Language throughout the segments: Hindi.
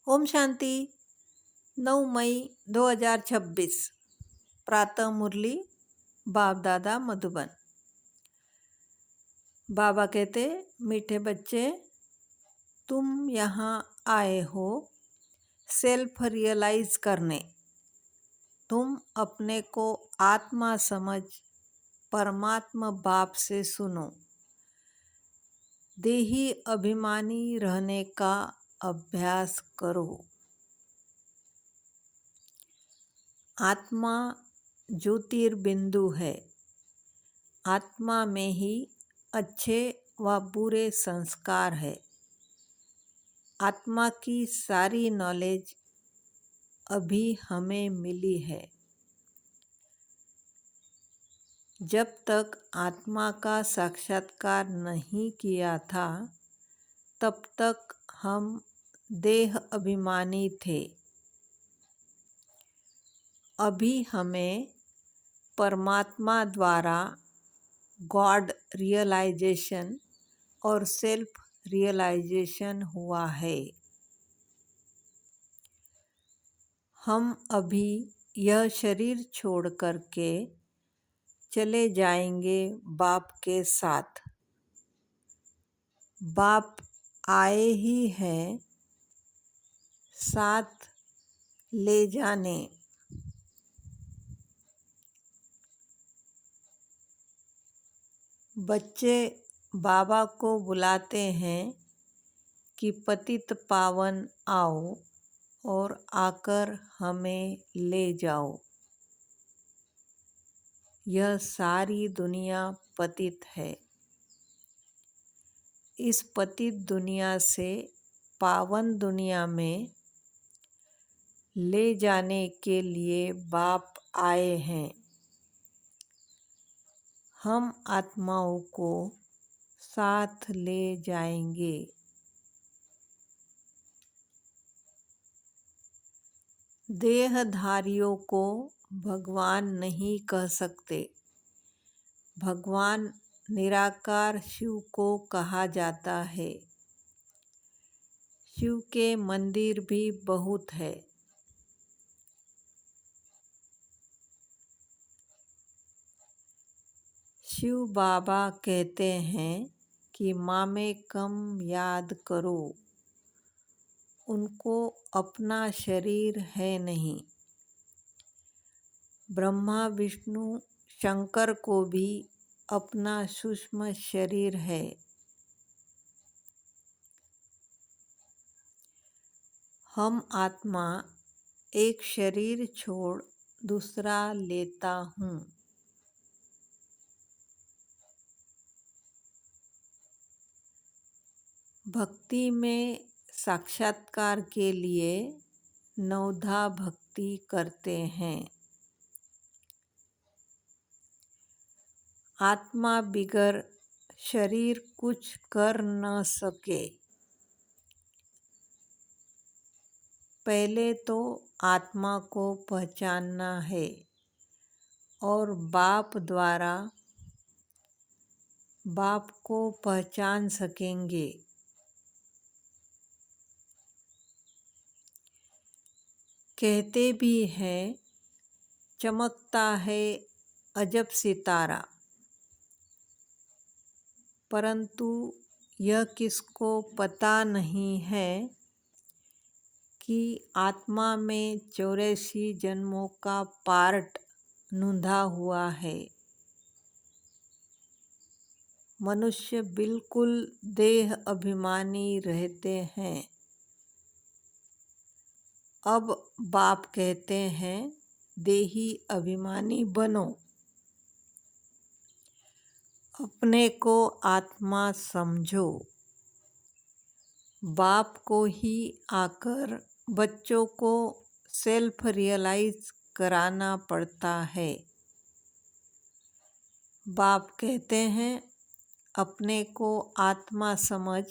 ओम शांति। 9 मई 2026 प्रातः मुरली बाप दादा मधुबन। बाबा कहते, मीठे बच्चे, तुम यहाँ आए हो सेल्फ रियलाइज करने। तुम अपने को आत्मा समझ परमात्मा बाप से सुनो। देही अभिमानी रहने का अभ्यास करो। आत्मा ज्योतिर्बिंदु है। आत्मा में ही अच्छे व बुरे संस्कार है। आत्मा की सारी नॉलेज अभी हमें मिली है। जब तक आत्मा का साक्षात्कार नहीं किया था तब तक हम देह अभिमानी थे। अभी हमें परमात्मा द्वारा गॉड रियलाइजेशन और सेल्फ रियलाइजेशन हुआ है। हम अभी यह शरीर छोड़ करके चले जाएंगे बाप के साथ। बाप आए ही हैं साथ ले जाने। बच्चे बाबा को बुलाते हैं कि पतित पावन आओ और आकर हमें ले जाओ। यह सारी दुनिया पतित है। इस पतित दुनिया से पावन दुनिया में ले जाने के लिए बाप आए हैं। हम आत्माओं को साथ ले जाएंगे। देहधारियों को भगवान नहीं कह सकते। भगवान निराकार शिव को कहा जाता है। शिव के मंदिर भी बहुत है। शिव बाबा कहते हैं कि माँ में कम याद करो। उनको अपना शरीर है नहीं। ब्रह्मा विष्णु शंकर को भी अपना सूक्ष्म शरीर है। हम आत्मा एक शरीर छोड़ दूसरा लेता हूँ। भक्ति में साक्षात्कार के लिए नवधा भक्ति करते हैं। आत्मा बिगर शरीर कुछ कर न सके। पहले तो आत्मा को पहचानना है और बाप द्वारा बाप को पहचान सकेंगे। कहते भी हैं, चमकता है अजब सितारा, परंतु यह किसको पता नहीं है कि आत्मा में 84 जन्मों का पार्ट नूंधा हुआ है। मनुष्य बिल्कुल देह अभिमानी रहते हैं। अब बाप कहते हैं, देही अभिमानी बनो। अपने को आत्मा समझो। बाप को ही आकर बच्चों को सेल्फ रियलाइज कराना पड़ता है। बाप कहते हैं, अपने को आत्मा समझ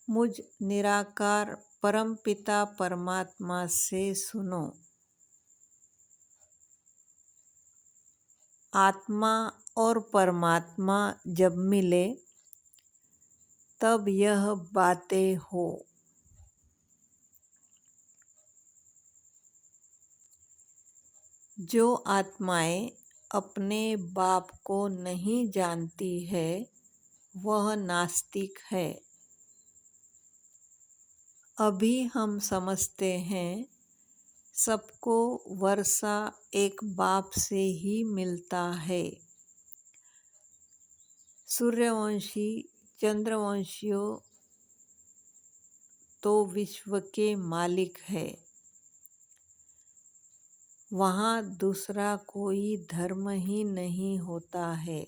मुझ निराकार परमपिता परमात्मा से सुनो। आत्मा और परमात्मा जब मिले तब यह बातें हो। जो आत्माएं अपने बाप को नहीं जानती है वह नास्तिक है। अभी हम समझते हैं सबको वर्षा एक बाप से ही मिलता है। सूर्यवंशी चंद्रवंशियों तो विश्व के मालिक है। वहाँ दूसरा कोई धर्म ही नहीं होता है,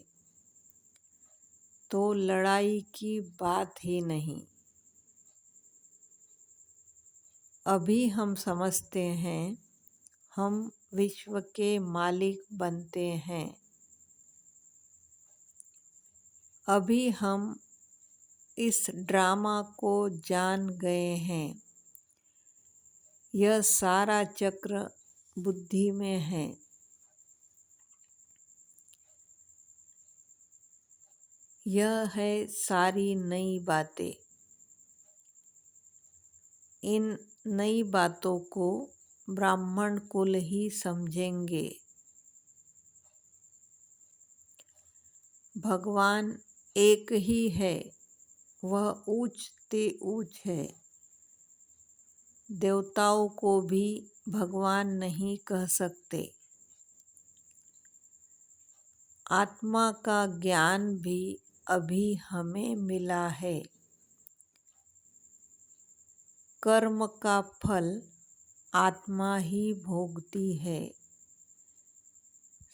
तो लड़ाई की बात ही नहीं। अभी हम समझते हैं हम विश्व के मालिक बनते हैं। अभी हम इस ड्रामा को जान गए हैं। यह सारा चक्र बुद्धि में है। यह है सारी नई बातें। इन नई बातों को ब्राह्मण कुल ही समझेंगे। भगवान एक ही है, वह ऊंच ते ऊंच है। देवताओं को भी भगवान नहीं कह सकते। आत्मा का ज्ञान भी अभी हमें मिला है। कर्म का फल आत्मा ही भोगती है।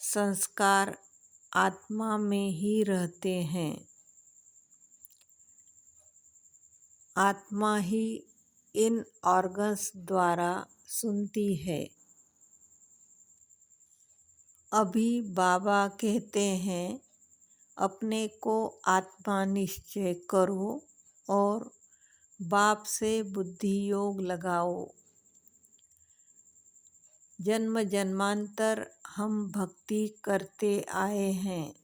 संस्कार आत्मा में ही रहते हैं। आत्मा ही इन ऑर्गन्स द्वारा सुनती है। अभी बाबा कहते हैं अपने को आत्मा निश्चय करो और बाप से बुद्धि योग लगाओ। जन्म जन्मांतर हम भक्ति करते आए हैं।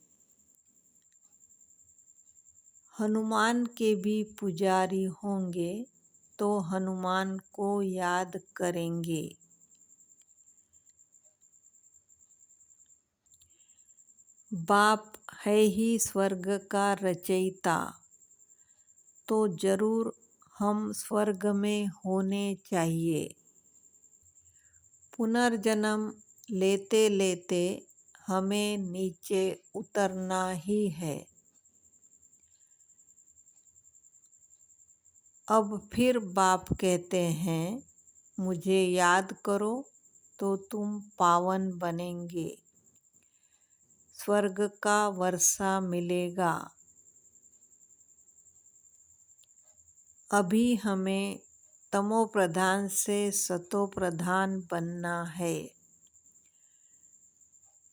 हनुमान के भी पुजारी होंगे तो हनुमान को याद करेंगे। बाप है ही स्वर्ग का रचयिता, तो जरूर हम स्वर्ग में होने चाहिए। पुनर्जन्म लेते लेते हमें नीचे उतरना ही है। अब फिर बाप कहते हैं मुझे याद करो तो तुम पावन बनेंगे, स्वर्ग का वर्षा मिलेगा। अभी हमें तमो प्रधान से सतो प्रधान बनना है।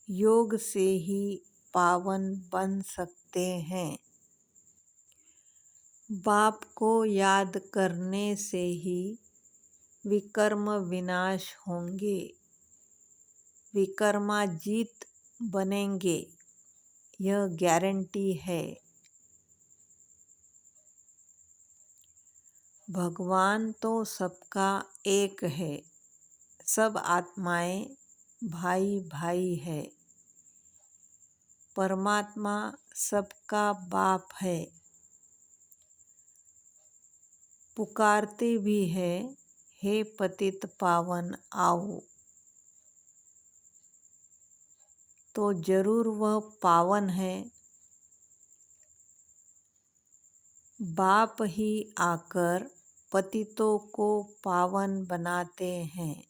योग से ही पावन बन सकते हैं। बाप को याद करने से ही विकर्म विनाश होंगे, विकर्माजीत बनेंगे, यह गारंटी है। भगवान तो सबका एक है, सब आत्माएं भाई भाई है। परमात्मा सबका बाप है। पुकारते भी है हे पतित पावन आओ, तो जरूर वह पावन है। बाप ही आकर पतितों को पावन बनाते हैं।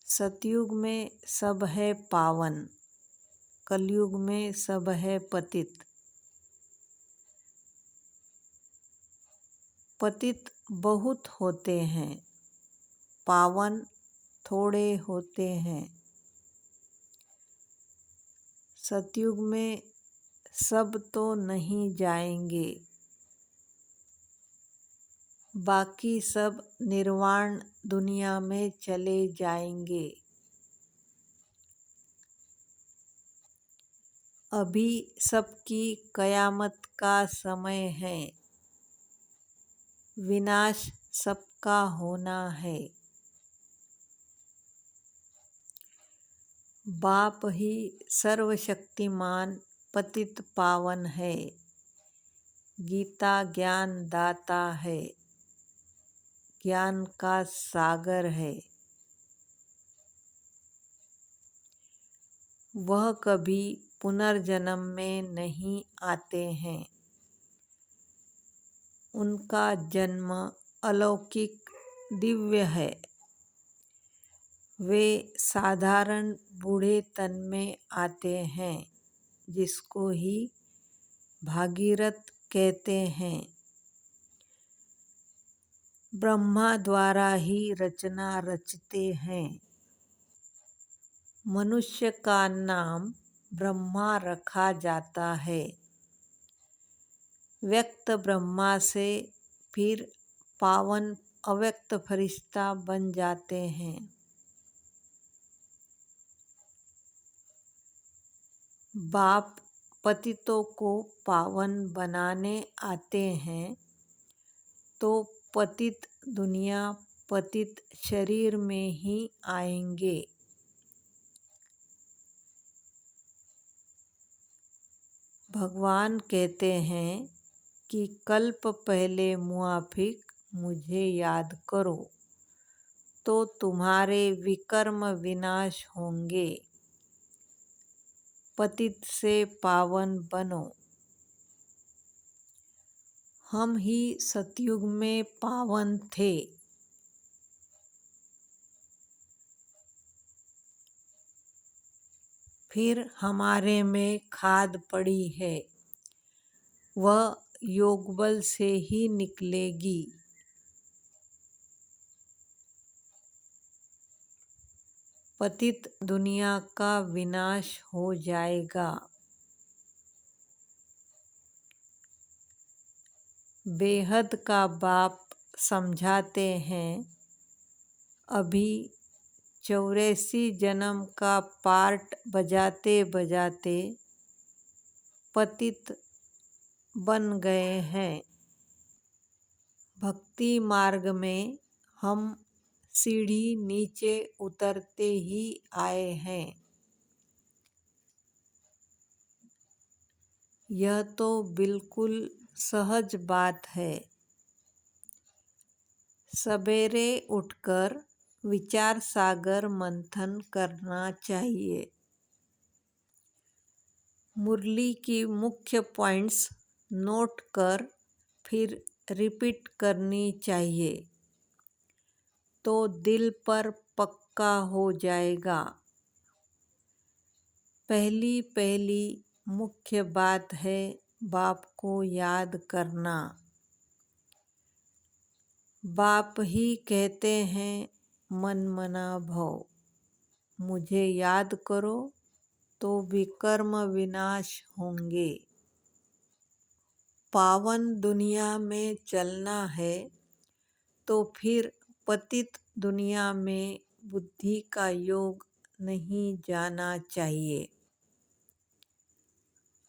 सतयुग में सब है पावन, कलयुग में सब है पतित। पतित बहुत होते हैं, पावन थोड़े होते हैं। सतयुग में सब तो नहीं जाएंगे, बाकी सब निर्वाण दुनिया में चले जाएंगे। अभी सबकी कयामत का समय है, विनाश सबका होना है। बाप ही सर्वशक्तिमान पतित पावन है। गीता ज्ञान दाता है, ज्ञान का सागर है। वह कभी पुनर्जन्म में नहीं आते हैं। उनका जन्म अलौकिक दिव्य है। वे साधारण बूढ़े तन में आते हैं, जिसको ही भागीरथ कहते हैं। ब्रह्मा द्वारा ही रचना रचते हैं। मनुष्य का नाम ब्रह्मा रखा जाता है। व्यक्त ब्रह्मा से फिर पावन अव्यक्त फरिश्ता बन जाते हैं। बाप पतितों को पावन बनाने आते हैं, तो पतित दुनिया पतित शरीर में ही आएंगे। भगवान कहते हैं कि कल्प पहले मुआफिक मुझे याद करो, तो तुम्हारे विकर्म विनाश होंगे। पतित से पावन बनो। हम ही सतयुग में पावन थे। फिर हमारे में खाद पड़ी है, वह योगबल से ही निकलेगी। पतित दुनिया का विनाश हो जाएगा। बेहद का बाप समझाते हैं, अभी 84 जन्म का पार्ट बजाते बजाते पतित बन गए हैं। भक्ति मार्ग में हम सीढ़ी नीचे उतरते ही आए हैं। यह तो बिल्कुल सहज बात है। सवेरे उठकर विचार सागर मंथन करना चाहिए। मुरली की मुख्य पॉइंट्स नोट कर फिर रिपीट करनी चाहिए, तो दिल पर पक्का हो जाएगा। पहली पहली मुख्य बात है बाप को याद करना। बाप ही कहते हैं मन मना भव, मुझे याद करो तो विकर्म विनाश होंगे। पावन दुनिया में चलना है, तो फिर पतित दुनिया में बुद्धि का योग नहीं जाना चाहिए।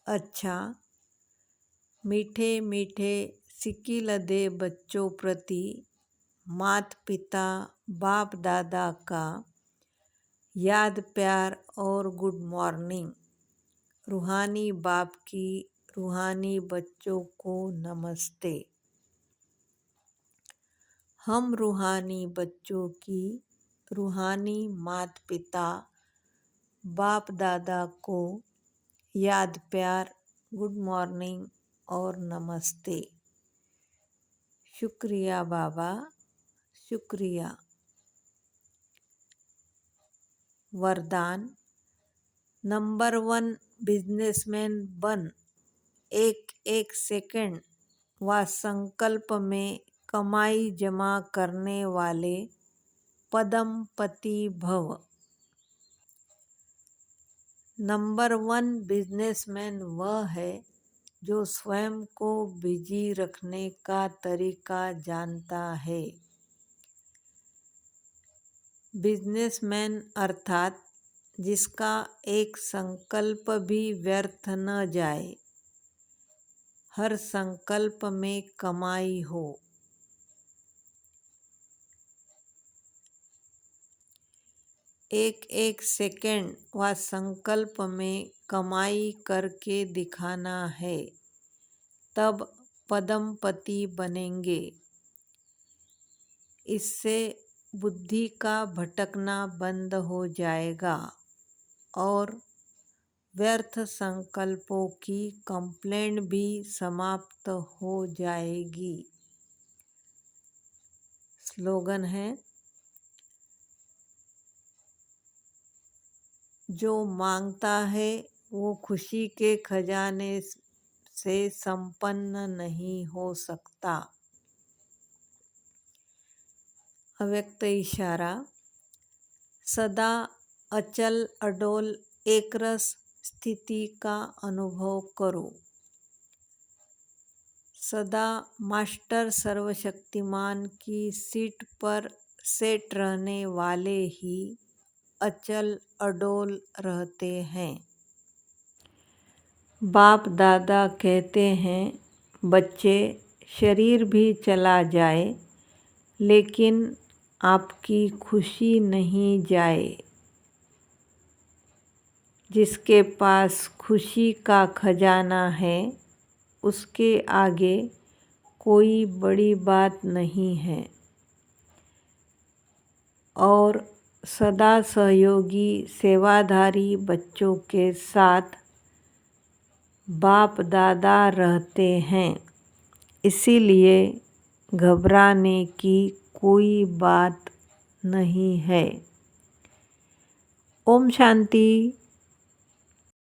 अच्छा, मीठे मीठे सिकिलदे बच्चों प्रति मात पिता बाप दादा का याद प्यार और गुड मॉर्निंग। रूहानी बाप की रूहानी बच्चों को नमस्ते। हम रूहानी बच्चों की रूहानी मात पिता बाप दादा को याद प्यार गुड मॉर्निंग और नमस्ते। शुक्रिया बाबा, शुक्रिया। वरदान, नंबर 1 बिजनेसमैन बन। एक एक सेकंड व संकल्प में कमाई जमा करने वाले पदमपति भव। नंबर 1 बिजनेसमैन वह है जो स्वयं को बिजी रखने का तरीका जानता है। बिजनेसमैन अर्थात जिसका एक संकल्प भी व्यर्थ न जाए, हर संकल्प में कमाई हो। एक एक सेकंड व संकल्प में कमाई करके दिखाना है, तब पद्मपति बनेंगे। इससे बुद्धि का भटकना बंद हो जाएगा और व्यर्थ संकल्पों की कंप्लेंट भी समाप्त हो जाएगी। स्लोगन है, जो मांगता है वो खुशी के खजाने से संपन्न नहीं हो सकता। अव्यक्त इशारा, सदा अचल अडोल एकरस स्थिति का अनुभव करो। सदा मास्टर सर्वशक्तिमान की सीट पर सेट रहने वाले ही अचल अडोल रहते हैं। बाप दादा कहते हैं, बच्चे शरीर भी चला जाए लेकिन आपकी खुशी नहीं जाए। जिसके पास खुशी का खजाना है उसके आगे कोई बड़ी बात नहीं है। और सदा सहयोगी सेवाधारी बच्चों के साथ बाप दादा रहते हैं, इसीलिए घबराने की कोई बात नहीं है। ओम शांति।